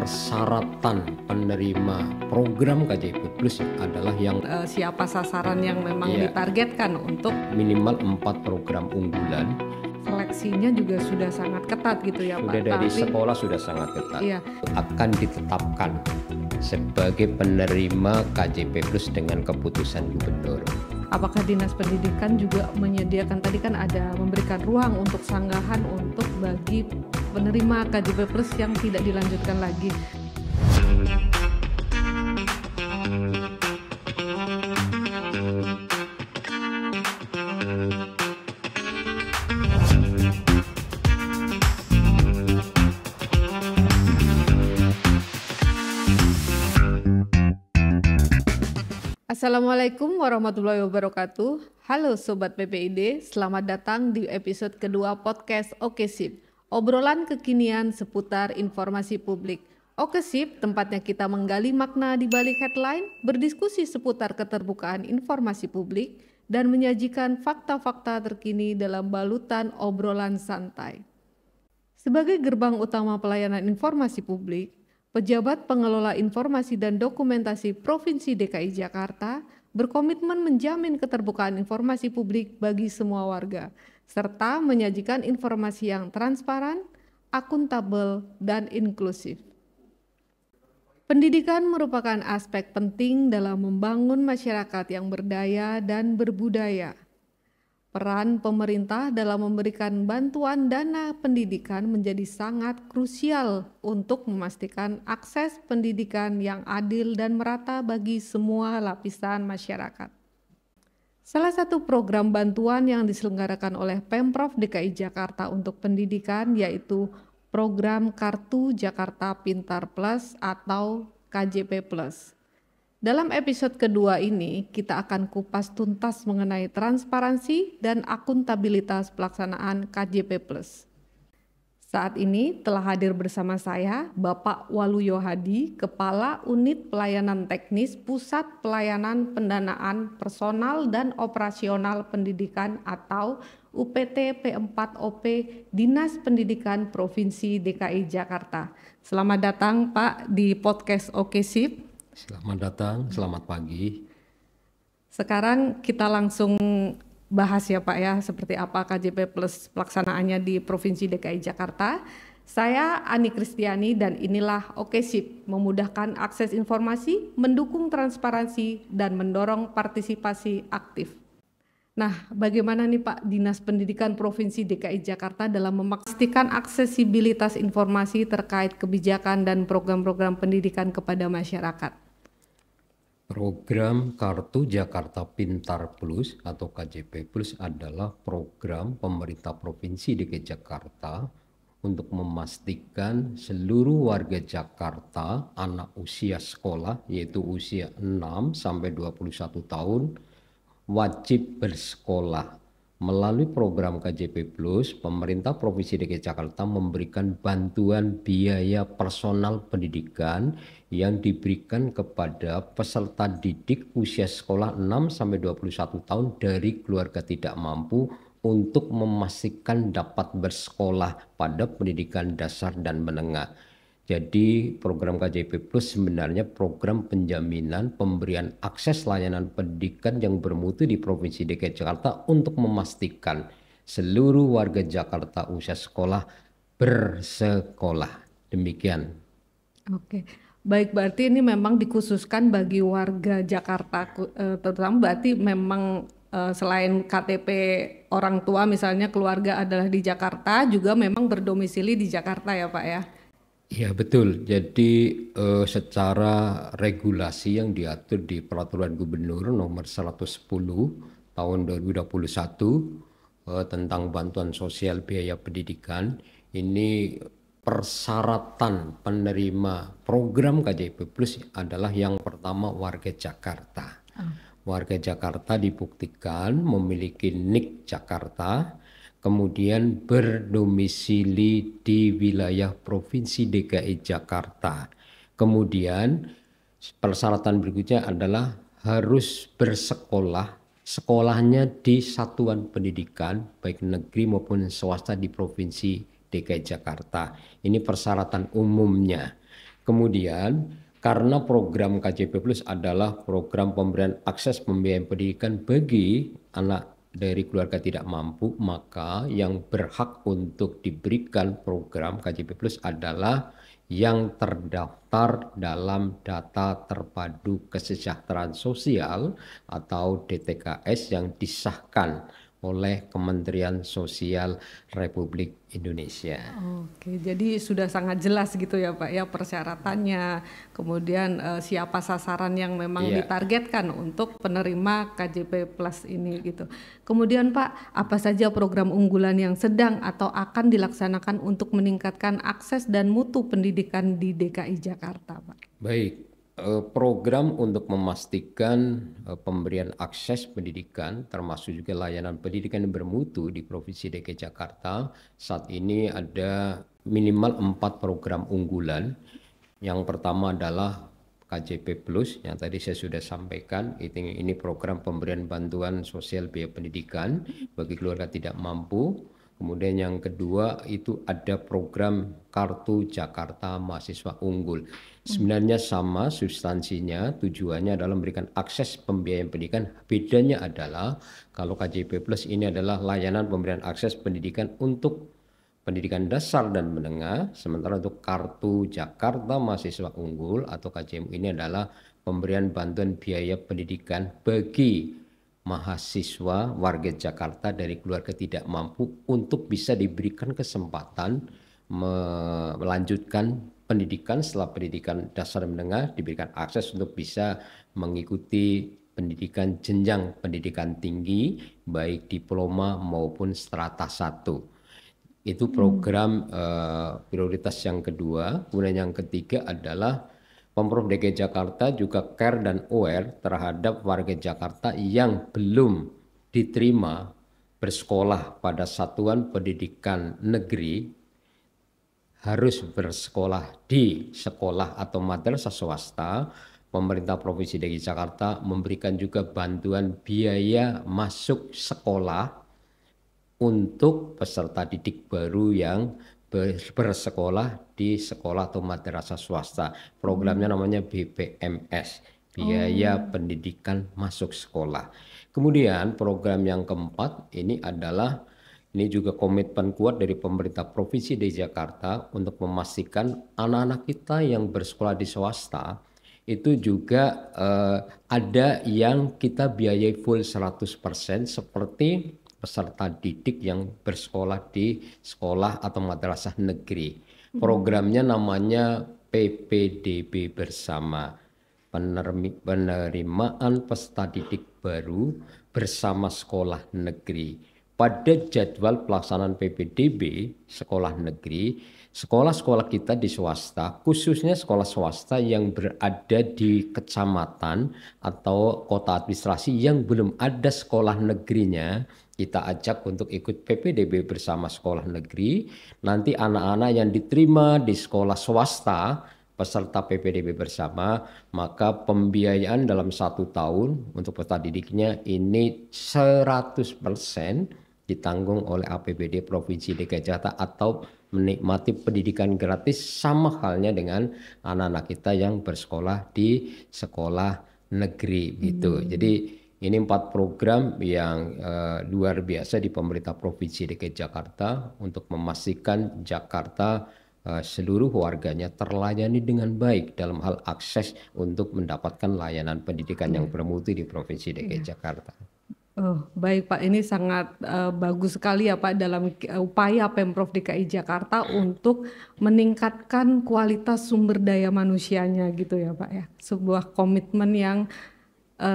persyaratan penerima program KJP Plus adalah yang siapa sasaran yang memang ditargetkan untuk minimal 4 program unggulan. Seleksinya juga sudah sangat ketat gitu ya Pak. Sudah dari sekolah sudah sangat ketat. Iya. Akan ditetapkan sebagai penerima KJP Plus dengan keputusan gubernur. Apakah Dinas Pendidikan juga menyediakan, tadi kan ada memberikan ruang untuk sanggahan untuk bagi penerima KJP Plus yang tidak dilanjutkan lagi? Assalamualaikum warahmatullahi wabarakatuh. Halo Sobat PPID, selamat datang di episode kedua podcast Oke Sip, obrolan kekinian seputar informasi publik. Oke Sip, tempatnya kita menggali makna di balik headline, berdiskusi seputar keterbukaan informasi publik, dan menyajikan fakta-fakta terkini dalam balutan obrolan santai. Sebagai gerbang utama pelayanan informasi publik, Pejabat Pengelola Informasi dan Dokumentasi Provinsi DKI Jakarta berkomitmen menjamin keterbukaan informasi publik bagi semua warga, serta menyajikan informasi yang transparan, akuntabel, dan inklusif. Pendidikan merupakan aspek penting dalam membangun masyarakat yang berdaya dan berbudaya. Peran pemerintah dalam memberikan bantuan dana pendidikan menjadi sangat krusial untuk memastikan akses pendidikan yang adil dan merata bagi semua lapisan masyarakat. Salah satu program bantuan yang diselenggarakan oleh Pemprov DKI Jakarta untuk pendidikan yaitu program Kartu Jakarta Pintar Plus atau KJP Plus. Dalam episode kedua ini, kita akan kupas tuntas mengenai transparansi dan akuntabilitas pelaksanaan KJP Plus. Saat ini telah hadir bersama saya Bapak Waluyo Hadi, Kepala Unit Pelayanan Teknis Pusat Pelayanan Pendanaan Personal dan Operasional Pendidikan atau UPT P4OP Dinas Pendidikan Provinsi DKI Jakarta. Selamat datang Pak di podcast Oke Sip. Selamat datang, selamat pagi. Sekarang kita langsung bahas ya Pak ya, seperti apa KJP Plus pelaksanaannya di Provinsi DKI Jakarta. Saya Ani Kristiani dan inilah Oke Sip, memudahkan akses informasi, mendukung transparansi, dan mendorong partisipasi aktif. Nah, bagaimana nih Pak Dinas Pendidikan Provinsi DKI Jakarta dalam memastikan aksesibilitas informasi terkait kebijakan dan program-program pendidikan kepada masyarakat? Program Kartu Jakarta Pintar Plus atau KJP Plus adalah program pemerintah Provinsi DKI Jakarta untuk memastikan seluruh warga Jakarta anak usia sekolah yaitu usia 6 sampai 21 tahun wajib bersekolah. Melalui program KJP Plus, pemerintah Provinsi DKI Jakarta memberikan bantuan biaya personal pendidikan yang diberikan kepada peserta didik usia sekolah 6 sampai 21 tahun dari keluarga tidak mampu untuk memastikan dapat bersekolah pada pendidikan dasar dan menengah. Jadi program KJP Plus sebenarnya program penjaminan pemberian akses layanan pendidikan yang bermutu di Provinsi DKI Jakarta untuk memastikan seluruh warga Jakarta usia sekolah bersekolah. Demikian. Oke, baik, berarti ini memang dikhususkan bagi warga Jakarta, terutama berarti memang selain KTP orang tua misalnya keluarga adalah di Jakarta, juga memang berdomisili di Jakarta ya Pak ya? Ya betul, jadi secara regulasi yang diatur di Peraturan Gubernur nomor 110 tahun 2021 tentang bantuan sosial biaya pendidikan, ini persyaratan penerima program KJP Plus adalah yang pertama warga Jakarta. Warga Jakarta dibuktikan memiliki NIK Jakarta, kemudian berdomisili di wilayah Provinsi DKI Jakarta. Kemudian persyaratan berikutnya adalah harus bersekolah, sekolahnya di satuan pendidikan baik negeri maupun swasta di Provinsi DKI Jakarta. Ini persyaratan umumnya. Kemudian karena program KJP Plus adalah program pemberian akses pembiayaan pendidikan bagi anak dari keluarga tidak mampu, maka yang berhak untuk diberikan program KJP Plus adalah yang terdaftar dalam data terpadu kesejahteraan sosial atau DTKS yang disahkan oleh Kementerian Sosial Republik Indonesia. Oke, jadi sudah sangat jelas gitu ya Pak ya persyaratannya, kemudian siapa sasaran yang memang Iya. ditargetkan untuk penerima KJP Plus ini gitu. Kemudian Pak, apa saja program unggulan yang sedang atau akan dilaksanakan untuk meningkatkan akses dan mutu pendidikan di DKI Jakarta, Pak? Baik, program untuk memastikan pemberian akses pendidikan termasuk juga layanan pendidikan yang bermutu di Provinsi DKI Jakarta saat ini ada minimal 4 program unggulan. Yang pertama adalah KJP Plus yang tadi saya sudah sampaikan, ini program pemberian bantuan sosial biaya pendidikan bagi keluarga tidak mampu. Kemudian yang kedua itu ada program Kartu Jakarta Mahasiswa Unggul. Sebenarnya sama substansinya, tujuannya adalah memberikan akses pembiayaan pendidikan. Bedanya adalah kalau KJP Plus ini adalah layanan pemberian akses pendidikan untuk pendidikan dasar dan menengah, sementara untuk Kartu Jakarta Mahasiswa Unggul atau KJMU ini adalah pemberian bantuan biaya pendidikan bagi mahasiswa warga Jakarta dari keluarga tidak mampu untuk bisa diberikan kesempatan melanjutkan pendidikan setelah pendidikan dasar dan menengah, diberikan akses untuk bisa mengikuti pendidikan jenjang pendidikan tinggi baik diploma maupun strata 1. Itu program prioritas yang kedua. Kemudian yang ketiga adalah Pemprov DKI Jakarta juga care dan aware terhadap warga Jakarta yang belum diterima bersekolah pada satuan pendidikan negeri harus bersekolah di sekolah atau madrasah swasta. Pemerintah Provinsi DKI Jakarta memberikan juga bantuan biaya masuk sekolah untuk peserta didik baru yang bersekolah di sekolah atau madrasah swasta. Programnya namanya BPMS, Biaya Pendidikan Masuk Sekolah. Kemudian program yang keempat ini adalah juga komitmen kuat dari pemerintah Provinsi DKI Jakarta untuk memastikan anak-anak kita yang bersekolah di swasta itu juga ada yang kita biayai full 100% seperti peserta didik yang bersekolah di sekolah atau madrasah negeri. Programnya namanya PPDB Bersama, penerimaan peserta didik baru bersama sekolah negeri. Pada jadwal pelaksanaan PPDB sekolah negeri, sekolah-sekolah kita di swasta, khususnya sekolah swasta yang berada di kecamatan atau kota administrasi yang belum ada sekolah negerinya, kita ajak untuk ikut PPDB bersama sekolah negeri. Nanti anak-anak yang diterima di sekolah swasta peserta PPDB bersama, maka pembiayaan dalam 1 tahun untuk peserta didiknya ini 100% ditanggung oleh APBD Provinsi DKI Jakarta atau menikmati pendidikan gratis sama halnya dengan anak-anak kita yang bersekolah di sekolah negeri gitu. Jadi ini 4 program yang luar biasa di pemerintah Provinsi DKI Jakarta untuk memastikan Jakarta seluruh warganya terlayani dengan baik dalam hal akses untuk mendapatkan layanan pendidikan yang bermutu di Provinsi DKI Jakarta. Oh, baik Pak, ini sangat bagus sekali ya Pak dalam upaya Pemprov DKI Jakarta untuk meningkatkan kualitas sumber daya manusianya gitu ya Pak ya. Sebuah komitmen yang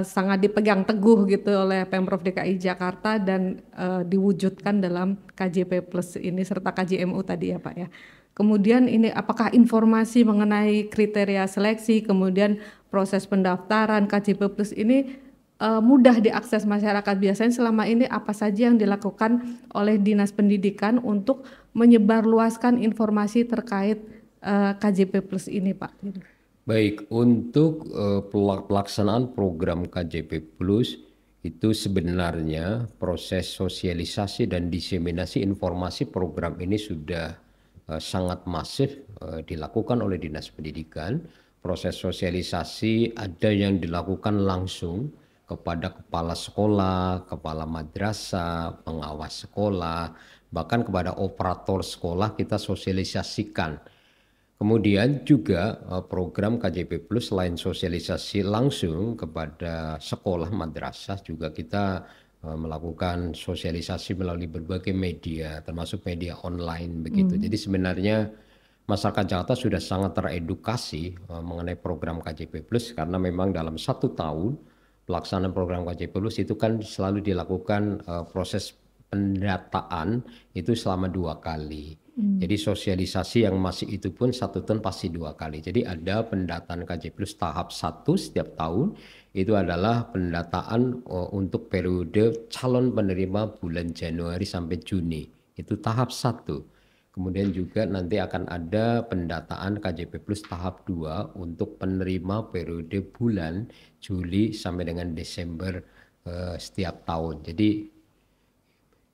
sangat dipegang teguh gitu oleh Pemprov DKI Jakarta dan diwujudkan dalam KJP Plus ini serta KJMU tadi ya Pak ya. Kemudian ini apakah informasi mengenai kriteria seleksi, kemudian proses pendaftaran KJP Plus ini mudah diakses masyarakat? Biasanya selama ini apa saja yang dilakukan oleh Dinas Pendidikan untuk menyebarluaskan informasi terkait KJP Plus ini Pak? Baik, untuk pelaksanaan program KJP Plus itu sebenarnya proses sosialisasi dan diseminasi informasi program ini sudah sangat masif dilakukan oleh Dinas Pendidikan. Proses sosialisasi ada yang dilakukan langsung kepada kepala sekolah, kepala madrasah, pengawas sekolah, bahkan kepada operator sekolah kita sosialisasikan. Kemudian juga program KJP Plus selain sosialisasi langsung kepada sekolah madrasah juga kita melakukan sosialisasi melalui berbagai media termasuk media online begitu. Jadi sebenarnya masyarakat Jakarta sudah sangat teredukasi mengenai program KJP Plus karena memang dalam 1 tahun pelaksanaan program KJP Plus itu kan selalu dilakukan proses pendataan itu selama 2 kali. Jadi sosialisasi yang masih itu pun 1 tahun pasti 2 kali. Jadi ada pendataan KJP Plus tahap 1 setiap tahun itu adalah pendataan untuk periode calon penerima bulan Januari sampai Juni. Itu tahap 1. Kemudian juga nanti akan ada pendataan KJP Plus tahap 2 untuk penerima periode bulan Juli sampai dengan Desember setiap tahun. Jadi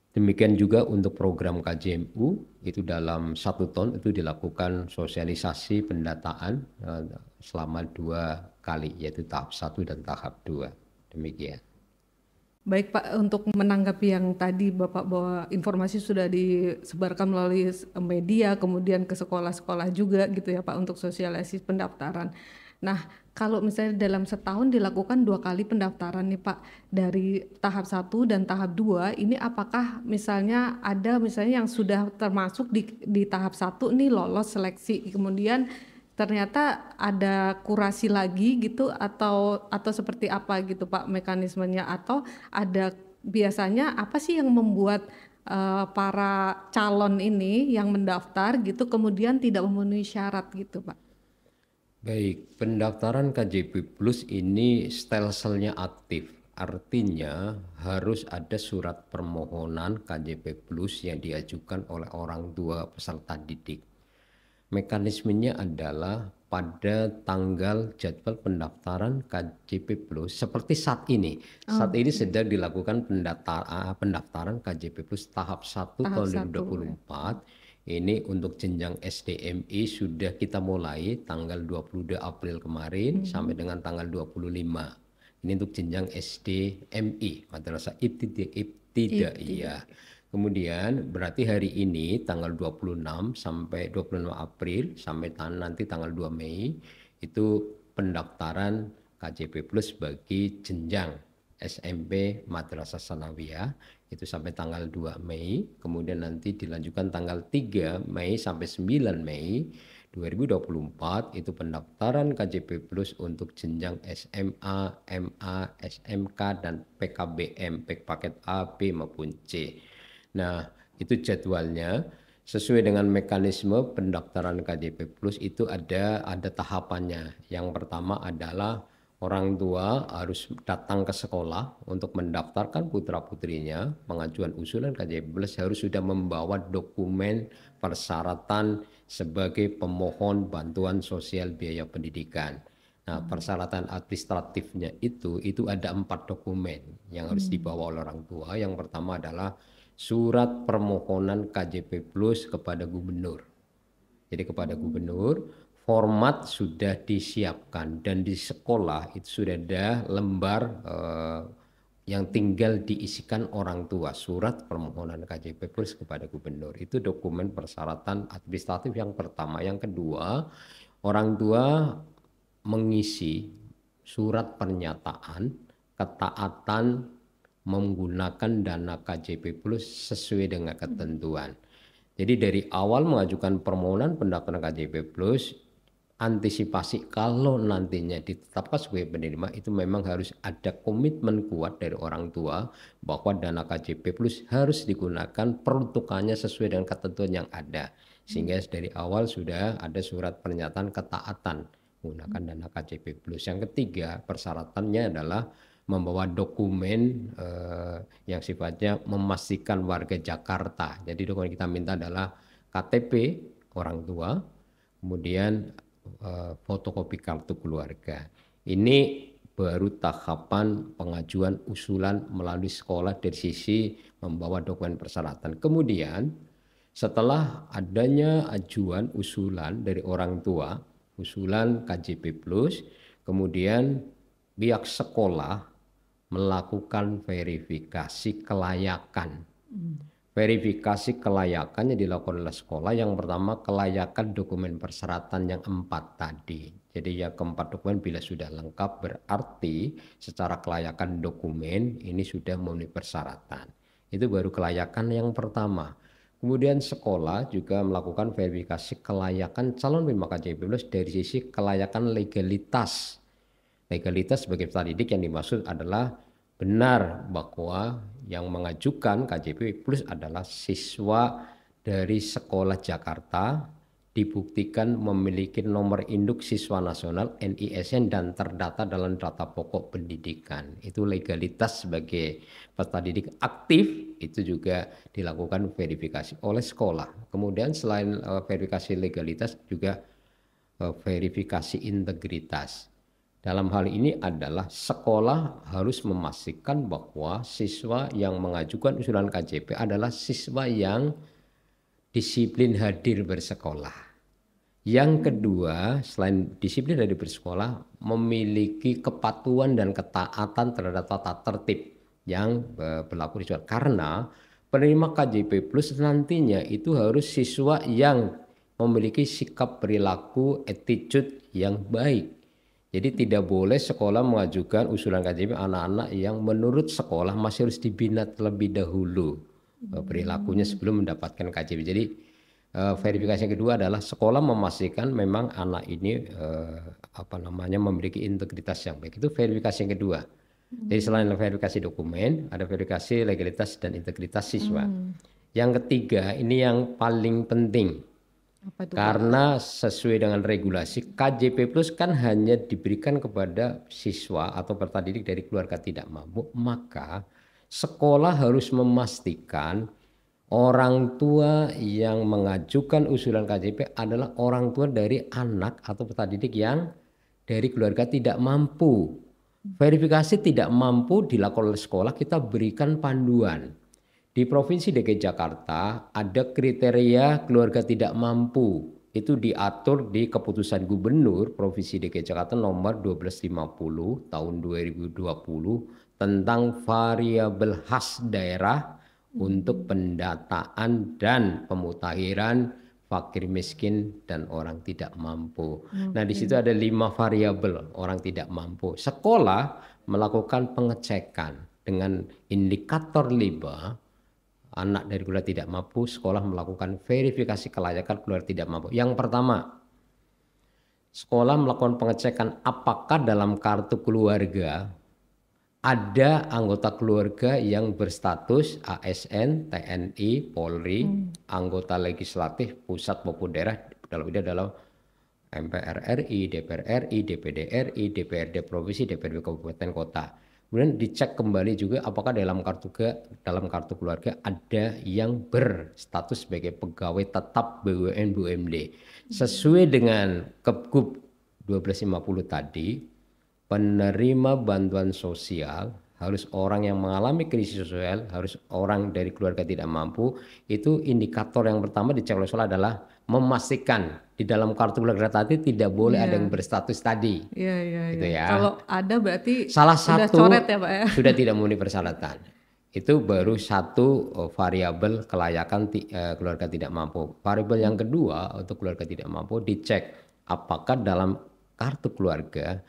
demikian juga untuk program KJMU itu dalam 1 tahun itu dilakukan sosialisasi pendataan selama 2 kali yaitu tahap 1 dan tahap 2. Demikian. Baik Pak, untuk menanggapi yang tadi Bapak bahwa informasi sudah disebarkan melalui media, kemudian ke sekolah-sekolah juga gitu ya Pak untuk sosialisasi pendaftaran. Nah, kalau misalnya dalam setahun dilakukan 2 kali pendaftaran nih Pak, dari tahap 1 dan tahap 2, ini apakah misalnya ada misalnya yang sudah termasuk di tahap 1 nih lolos seleksi, kemudian ternyata ada kurasi lagi gitu atau seperti apa gitu Pak mekanismenya, atau ada biasanya apa sih yang membuat para calon ini yang mendaftar gitu kemudian tidak memenuhi syarat gitu Pak? Baik, pendaftaran KJP Plus ini stelsel-nya aktif. Artinya harus ada surat permohonan KJP Plus yang diajukan oleh orang tua peserta didik. Mekanismenya adalah pada tanggal jadwal pendaftaran KJP Plus seperti saat ini. Saat ini sedang dilakukan pendaftaran KJP Plus tahap 1 tahun 2024. Ini untuk jenjang SDMI sudah kita mulai tanggal 22 April kemarin sampai dengan tanggal 25. Ini untuk jenjang SDMI, Madrasah Ibtidaiyah. Kemudian berarti hari ini tanggal 26 sampai 26 April sampai nanti tanggal 2 Mei itu pendaftaran KJP Plus bagi jenjang SMP Madrasah Sanawiyah itu sampai tanggal 2 Mei, kemudian nanti dilanjutkan tanggal 3 Mei sampai 9 Mei 2024 itu pendaftaran KJP Plus untuk jenjang SMA, MA, SMK dan PKBM, paket A, B maupun C. Nah, itu jadwalnya sesuai dengan mekanisme pendaftaran KJP Plus itu ada tahapannya. Yang pertama adalah orang tua harus datang ke sekolah untuk mendaftarkan putra-putrinya. Pengajuan usulan KJP Plus harus sudah membawa dokumen persyaratan sebagai pemohon bantuan sosial biaya pendidikan. Nah, persyaratan administratifnya itu ada 4 dokumen yang harus dibawa oleh orang tua. Yang pertama adalah surat permohonan KJP Plus kepada gubernur. Jadi kepada gubernur, format sudah disiapkan dan di sekolah itu sudah ada lembar yang tinggal diisikan orang tua, surat permohonan KJP Plus kepada gubernur. Itu dokumen persyaratan administratif yang pertama. Yang kedua, orang tua mengisi surat pernyataan ketaatan menggunakan dana KJP Plus sesuai dengan ketentuan. Jadi dari awal mengajukan permohonan pendaftaran KJP Plus, antisipasi kalau nantinya ditetapkan sebagai penerima itu memang harus ada komitmen kuat dari orang tua bahwa dana KJP Plus harus digunakan peruntukannya sesuai dengan ketentuan yang ada. Sehingga dari awal sudah ada surat pernyataan ketaatan menggunakan dana KJP Plus. Yang ketiga, persyaratannya adalah membawa dokumen yang sifatnya memastikan warga Jakarta. Jadi dokumen kita minta adalah KTP orang tua, kemudian fotokopi kartu keluarga. Ini baru tahapan pengajuan usulan melalui sekolah dari sisi membawa dokumen persyaratan. Kemudian Setelah adanya ajuan usulan dari orang tua, usulan KJP Plus, kemudian pihak sekolah melakukan verifikasi kelayakan. Verifikasi kelayakan yang dilakukan oleh sekolah, yang pertama kelayakan dokumen persyaratan yang 4 tadi. Jadi yang keempat dokumen bila sudah lengkap berarti secara kelayakan dokumen ini sudah memenuhi persyaratan. Itu baru kelayakan yang pertama. Kemudian sekolah juga melakukan verifikasi kelayakan calon penerima KJP Plus dari sisi kelayakan legalitas. Legalitas sebagai peserta didik yang dimaksud adalah benar bahwa yang mengajukan KJP Plus adalah siswa dari sekolah Jakarta, dibuktikan memiliki nomor induk siswa nasional NISN dan terdata dalam data pokok pendidikan. Itu legalitas sebagai peserta didik aktif, itu juga dilakukan verifikasi oleh sekolah. Kemudian selain verifikasi legalitas juga verifikasi integritas. Dalam hal ini adalah sekolah harus memastikan bahwa siswa yang mengajukan usulan KJP adalah siswa yang disiplin hadir bersekolah. Yang kedua, selain disiplin hadir bersekolah, memiliki kepatuhan dan ketaatan terhadap tata tertib yang berlaku di sekolah. Karena penerima KJP Plus nantinya itu harus siswa yang memiliki sikap perilaku attitude yang baik. Jadi tidak boleh sekolah mengajukan usulan KJP anak-anak yang menurut sekolah masih harus dibina terlebih dahulu perilakunya sebelum mendapatkan KJP. Jadi verifikasi yang kedua adalah sekolah memastikan memang anak ini memiliki integritas yang baik. Itu verifikasi yang kedua. Jadi selain verifikasi dokumen, ada verifikasi legalitas dan integritas siswa. Yang ketiga, ini yang paling penting. Apa itu, Pak? Karena sesuai dengan regulasi, KJP Plus kan hanya diberikan kepada siswa atau peserta didik dari keluarga tidak mampu, maka sekolah harus memastikan orang tua yang mengajukan usulan KJP adalah orang tua dari anak atau peserta didik yang dari keluarga tidak mampu. Verifikasi tidak mampu dilakukan oleh sekolah, kita berikan panduan. Di Provinsi DKI Jakarta ada kriteria keluarga tidak mampu. Itu diatur di Keputusan Gubernur Provinsi DKI Jakarta nomor 1250 tahun 2020 tentang variabel khas daerah untuk pendataan dan pemutakhiran fakir miskin dan orang tidak mampu. Nah, di situ ada 5 variabel orang tidak mampu. Sekolah melakukan pengecekan dengan indikator 5. Anak dari keluarga tidak mampu, sekolah melakukan verifikasi kelayakan keluarga tidak mampu. Yang pertama, sekolah melakukan pengecekan apakah dalam kartu keluarga ada anggota keluarga yang berstatus ASN, TNI, Polri, anggota legislatif pusat maupun daerah, dalam ini adalah MPR RI, DPR RI, DPD RI, DPRD provinsi, DPRD kabupaten kota. Kemudian dicek kembali juga apakah dalam kartu keluarga ada yang berstatus sebagai pegawai tetap BUMN BUMD. Sesuai dengan Kepgub 1250 tadi, penerima bantuan sosial harus orang yang mengalami krisis sosial, harus orang dari keluarga tidak mampu. Itu indikator yang pertama dicek oleh sekolah adalah memastikan di dalam kartu keluarga tadi tidak boleh ada yang berstatus tadi. Gitu ya. Kalau ada berarti salah sudah satu coret ya, Pak ya? Sudah tidak memenuhi persyaratan. Itu baru satu variabel kelayakan keluarga tidak mampu. Variabel yang kedua untuk keluarga tidak mampu dicek apakah dalam kartu keluarga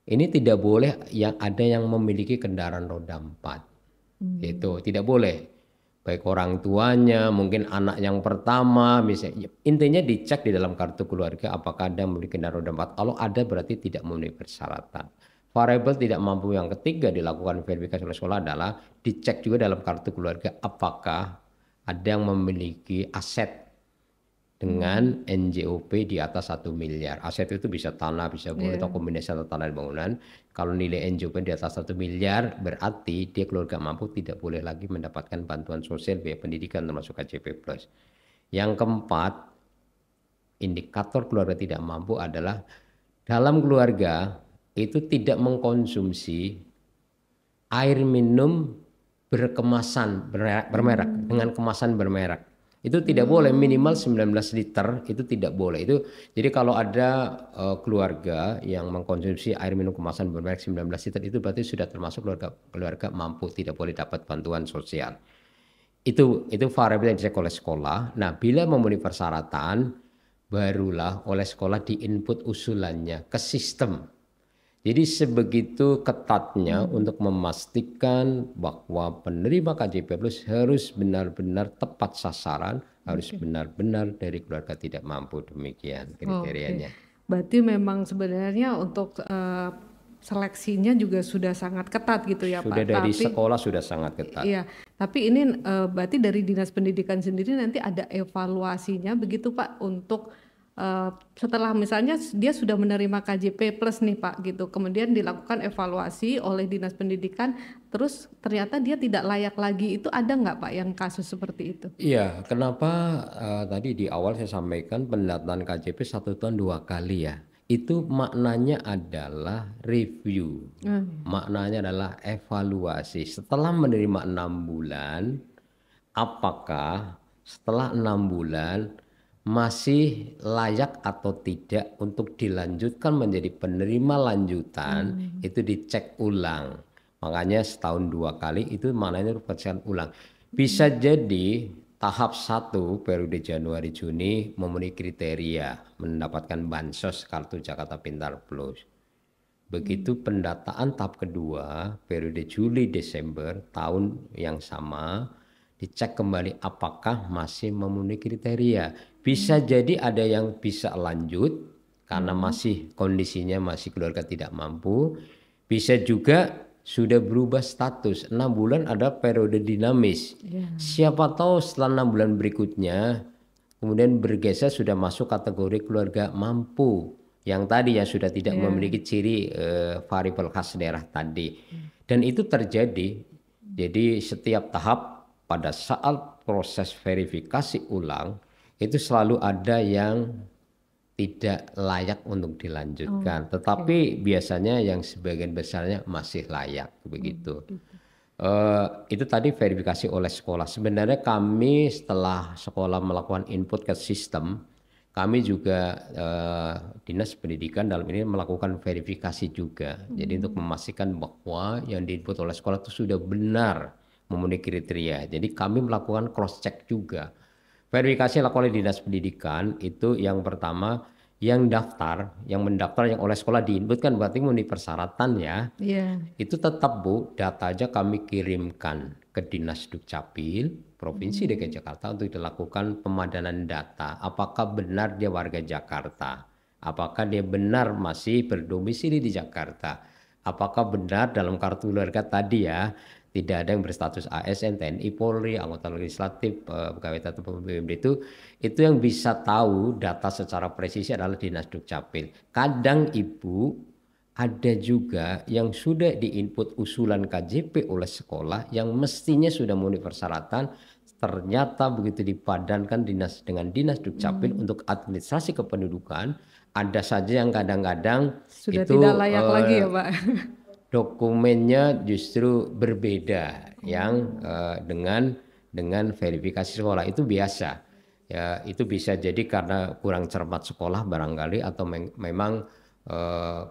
ini tidak boleh yang ada yang memiliki kendaraan roda 4. Itu tidak boleh. Baik orang tuanya, mungkin anak yang pertama, misalnya. Intinya dicek di dalam kartu keluarga apakah ada yang memiliki kendaraan roda 4. Kalau ada berarti tidak memenuhi persyaratan. Variabel tidak mampu yang ketiga dilakukan verifikasi oleh sekolah adalah dicek juga dalam kartu keluarga apakah ada yang memiliki aset dengan NJOP di atas 1 miliar. Aset itu bisa tanah, bisa bangunan atau kombinasi atau tanah dan bangunan. Kalau nilai NJOP di atas 1 miliar berarti dia keluarga mampu tidak boleh lagi mendapatkan bantuan sosial biaya pendidikan termasuk KJP Plus. Yang keempat, indikator keluarga tidak mampu adalah dalam keluarga itu tidak mengkonsumsi air minum berkemasan bermerek dengan kemasan bermerek. Itu tidak boleh, minimal 19 liter itu tidak boleh. Itu jadi kalau ada keluarga yang mengkonsumsi air minum kemasan bermerek 19 liter itu berarti sudah termasuk keluarga mampu, tidak boleh dapat bantuan sosial. Itu variabel yang dicek oleh sekolah. Nah, bila memenuhi persyaratan, barulah oleh sekolah diinput usulannya ke sistem. Jadi sebegitu ketatnya untuk memastikan bahwa penerima KJP Plus harus benar-benar tepat sasaran, harus benar-benar dari keluarga tidak mampu, demikian kriterianya. Berarti memang sebenarnya untuk seleksinya juga sudah sangat ketat gitu ya Sudah Pak. dari sekolah sudah sangat ketat. Iya, tapi ini berarti dari Dinas Pendidikan sendiri nanti ada evaluasinya begitu Pak untuk setelah misalnya dia sudah menerima KJP plus nih Pak gitu, kemudian dilakukan evaluasi oleh Dinas Pendidikan, terus ternyata dia tidak layak lagi, itu ada nggak Pak yang kasus seperti itu? Iya, kenapa tadi di awal saya sampaikan pendataan KJP 1 tahun 2 kali ya. Itu maknanya adalah review, maknanya adalah evaluasi. Setelah menerima 6 bulan, apakah setelah 6 bulan masih layak atau tidak untuk dilanjutkan menjadi penerima lanjutan, itu dicek ulang. Makanya setahun 2 kali itu maknanya pemeriksaan ulang. Bisa jadi tahap 1 periode Januari Juni memenuhi kriteria mendapatkan bansos kartu Jakarta Pintar Plus. Begitu pendataan tahap kedua periode Juli Desember tahun yang sama, dicek kembali apakah masih memenuhi kriteria. Bisa jadi ada yang bisa lanjut karena masih kondisinya masih keluarga tidak mampu. Bisa juga sudah berubah status. 6 bulan ada periode dinamis. Siapa tahu setelah 6 bulan berikutnya kemudian bergeser sudah masuk kategori keluarga mampu. Yang tadi ya sudah tidak memiliki ciri variabel khas daerah tadi. Dan itu terjadi. Jadi setiap tahap pada saat proses verifikasi ulang itu selalu ada yang tidak layak untuk dilanjutkan, tetapi biasanya yang sebagian besarnya masih layak begitu. Itu tadi verifikasi oleh sekolah. Sebenarnya kami setelah sekolah melakukan input ke sistem, kami juga Dinas Pendidikan dalam ini melakukan verifikasi juga. Jadi untuk memastikan bahwa yang diinput oleh sekolah itu sudah benar memenuhi kriteria. Jadi kami melakukan cross check juga. Verifikasi dilakukan oleh Dinas Pendidikan itu yang pertama yang mendaftar yang oleh sekolah diinput kan berarti memenuhi persyaratan ya. Itu tetap Bu, data aja kami kirimkan ke Dinas Dukcapil Provinsi DKI Jakarta untuk dilakukan pemadanan data. Apakah benar dia warga Jakarta? Apakah dia benar masih berdomisili di Jakarta? Apakah benar dalam kartu keluarga tadi ya tidak ada yang berstatus ASN, TNI, Polri, anggota legislatif, pegawai tetap BUMD itu yang bisa tahu data secara presisi adalah Dinas Dukcapil. Kadang Ibu ada juga yang sudah diinput usulan KJP oleh sekolah yang mestinya sudah memenuhi persyaratan, ternyata begitu dipadankan dengan Dinas Dukcapil untuk administrasi kependudukan, ada saja yang kadang-kadang Sudah itu tidak layak lagi ya Pak. dokumennya justru berbeda yang dengan verifikasi sekolah itu biasa ya, itu bisa jadi karena kurang cermat sekolah barangkali atau memang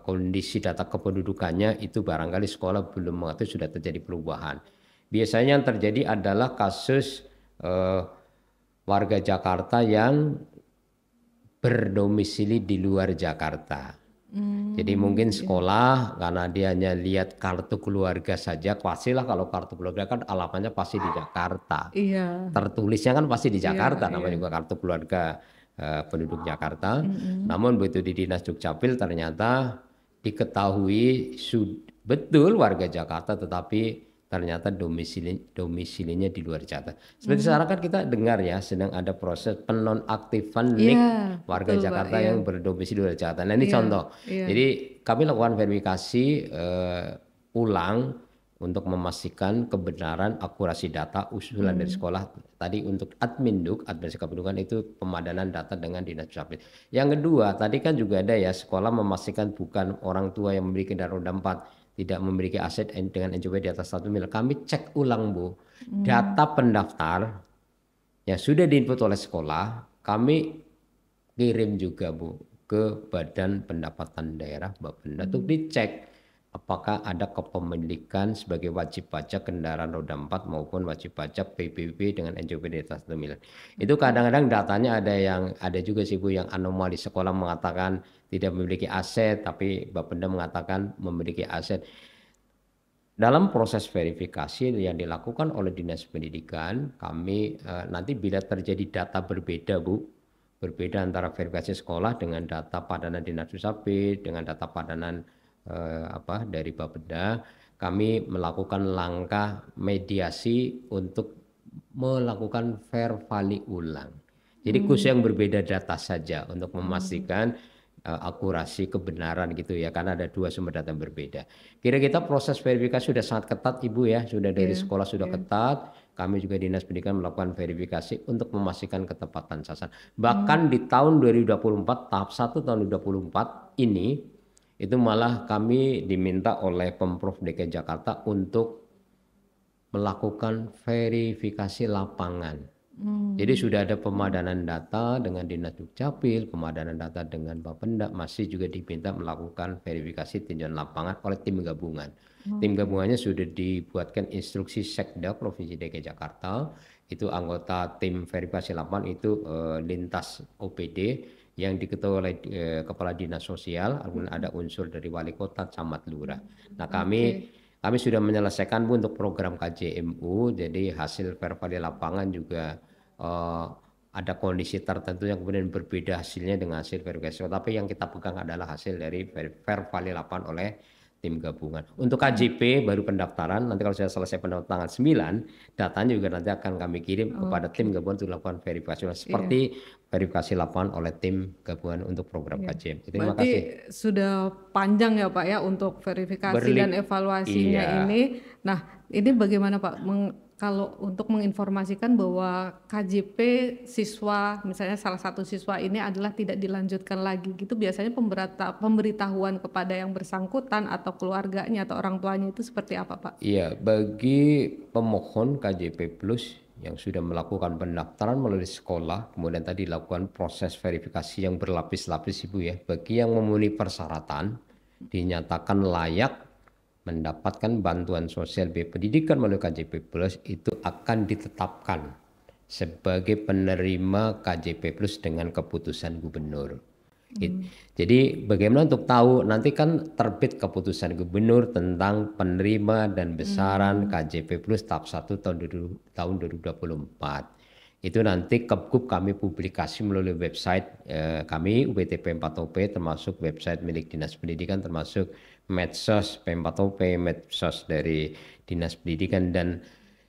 kondisi data kependudukannya itu barangkali sekolah belum mengatur sudah terjadi perubahan. Biasanya yang terjadi adalah kasus warga Jakarta yang berdomisili di luar Jakarta. Jadi mungkin sekolah karena dia hanya lihat kartu keluarga saja, pastilah kalau kartu keluarga kan alamatnya pasti di Jakarta. Tertulisnya kan pasti di Jakarta, namanya juga kartu keluarga penduduk Jakarta. Namun begitu di Dinas Dukcapil ternyata diketahui betul warga Jakarta tetapi ternyata domisilinya di luar Jakarta. Seperti sekarang kan kita dengar ya sedang ada proses penonaktifan NIK warga Jakarta yang berdomisili di luar Jakarta. Nah ini contoh. Jadi kami lakukan verifikasi ulang untuk memastikan kebenaran akurasi data usulan dari sekolah tadi untuk Adminduk, administrasi kependudukan itu pemadanan data dengan Dinas Dukcapil. Yang kedua tadi kan juga ada ya sekolah memastikan bukan orang tua yang memiliki kendaraan roda 4 tidak memiliki aset dengan NJP di atas 1 miliar. Kami cek ulang Bu, data pendaftar yang sudah diinput oleh sekolah, kami kirim juga Bu ke Badan Pendapatan Daerah Bapenda untuk dicek apakah ada kepemilikan sebagai wajib pajak kendaraan roda 4 maupun wajib pajak PBB dengan NJOP di atas 1 miliar. Itu kadang-kadang datanya ada juga sih Bu yang anomali, sekolah mengatakan tidak memiliki aset tapi Bapenda mengatakan memiliki aset. Dalam proses verifikasi yang dilakukan oleh Dinas Pendidikan, kami nanti bila terjadi data berbeda Bu, berbeda antara verifikasi sekolah dengan data padanan Dinas Dukcapil, dengan data padanan dari Bapeda, kami melakukan langkah mediasi untuk melakukan vervali ulang. Jadi khusus yang berbeda data saja untuk memastikan akurasi kebenaran gitu ya, karena ada 2 sumber data yang berbeda. Kira-kira proses verifikasi sudah sangat ketat Ibu ya, sudah dari sekolah sudah ketat. Kami juga Dinas Pendidikan melakukan verifikasi untuk memastikan ketepatan sasaran. Bahkan di tahun 2024 tahap 1 tahun 2024 ini itu malah kami diminta oleh Pemprov DKI Jakarta untuk melakukan verifikasi lapangan. Jadi sudah ada pemadanan data dengan Dinas Dukcapil, pemadanan data dengan Bapenda, masih juga diminta melakukan verifikasi tinjauan lapangan oleh tim gabungan. Tim gabungannya sudah dibuatkan instruksi Sekda Provinsi DKI Jakarta, itu anggota tim verifikasi lapangan itu lintas OPD yang diketuai oleh Kepala Dinas Sosial, ada unsur dari Wali Kota, Camat, Lurah. Nah kami sudah menyelesaikan Bu untuk program KJMU, jadi hasil vervali lapangan juga ada kondisi tertentu yang kemudian berbeda hasilnya dengan hasil verifikasi. Tapi yang kita pegang adalah hasil dari vervali lapangan oleh tim gabungan. Untuk KJP baru pendaftaran, nanti kalau sudah selesai pendaftaran tanggal 9, datanya juga nanti akan kami kirim kepada tim gabungan untuk lakukan verifikasi. Seperti verifikasi lapangan oleh tim gabungan untuk program KJM. Terima Berarti kasih. sudah panjang ya Pak ya untuk verifikasi dan evaluasinya ini. Nah ini bagaimana Pak kalau untuk menginformasikan bahwa KJP siswa, misalnya salah satu siswa ini adalah tidak dilanjutkan lagi gitu, biasanya pemberitahuan kepada yang bersangkutan atau keluarganya atau orang tuanya itu seperti apa Pak? Iya, bagi pemohon KJP Plus yang sudah melakukan pendaftaran melalui sekolah, kemudian tadi dilakukan proses verifikasi yang berlapis-lapis Ibu ya, bagi yang memenuhi persyaratan dinyatakan layak mendapatkan bantuan sosial biaya pendidikan melalui KJP Plus, itu akan ditetapkan sebagai penerima KJP Plus dengan keputusan gubernur. Jadi bagaimana untuk tahu, nanti kan terbit keputusan gubernur tentang penerima dan besaran KJP Plus tahap 1 tahun 2024. Itu nanti Kepgub kami publikasi melalui website kami UPTP 4OP, termasuk website milik Dinas Pendidikan, termasuk medsos P4OP, medsos dari Dinas Pendidikan, dan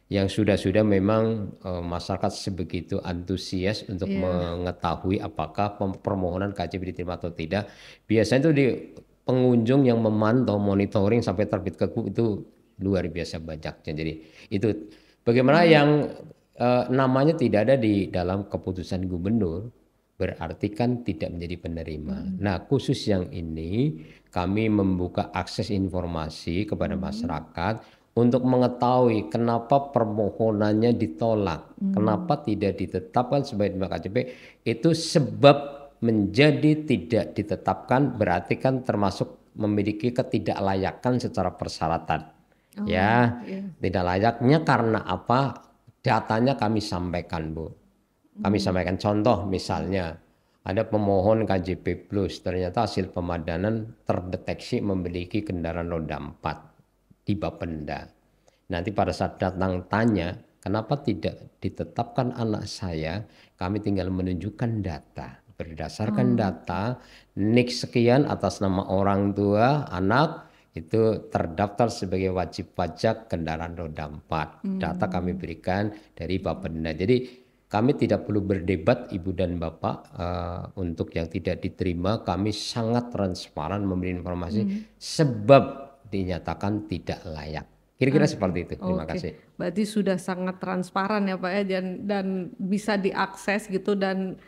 yang sudah memang masyarakat sebegitu antusias untuk mengetahui apakah permohonan KJP diterima atau tidak. Biasanya itu di pengunjung yang memantau monitoring sampai terbit Kepgub itu luar biasa banyaknya. Jadi itu bagaimana yang namanya tidak ada di dalam keputusan gubernur, berarti kan tidak menjadi penerima. Nah khusus yang ini kami membuka akses informasi kepada masyarakat untuk mengetahui kenapa permohonannya ditolak, kenapa tidak ditetapkan sebagai penerima KJP. Itu sebab menjadi tidak ditetapkan berarti kan termasuk memiliki ketidaklayakan secara persyaratan. Tidak layaknya karena apa? Datanya kami sampaikan Bu. Kami sampaikan contoh misalnya ada pemohon KJP Plus, ternyata hasil pemadanan terdeteksi memiliki kendaraan roda 4 di Bapenda. Nanti pada saat datang tanya, kenapa tidak ditetapkan anak saya? Kami tinggal menunjukkan data. Berdasarkan data, NIK sekian atas nama orang tua, anak, itu terdaftar sebagai wajib pajak kendaraan roda 4. Data kami berikan dari Bapenda. Jadi kami tidak perlu berdebat Ibu dan Bapak untuk yang tidak diterima. Kami sangat transparan memberi informasi sebab dinyatakan tidak layak. Kira-kira seperti itu. Terima kasih. Berarti sudah sangat transparan ya Pak ya, dan bisa diakses gitu, dan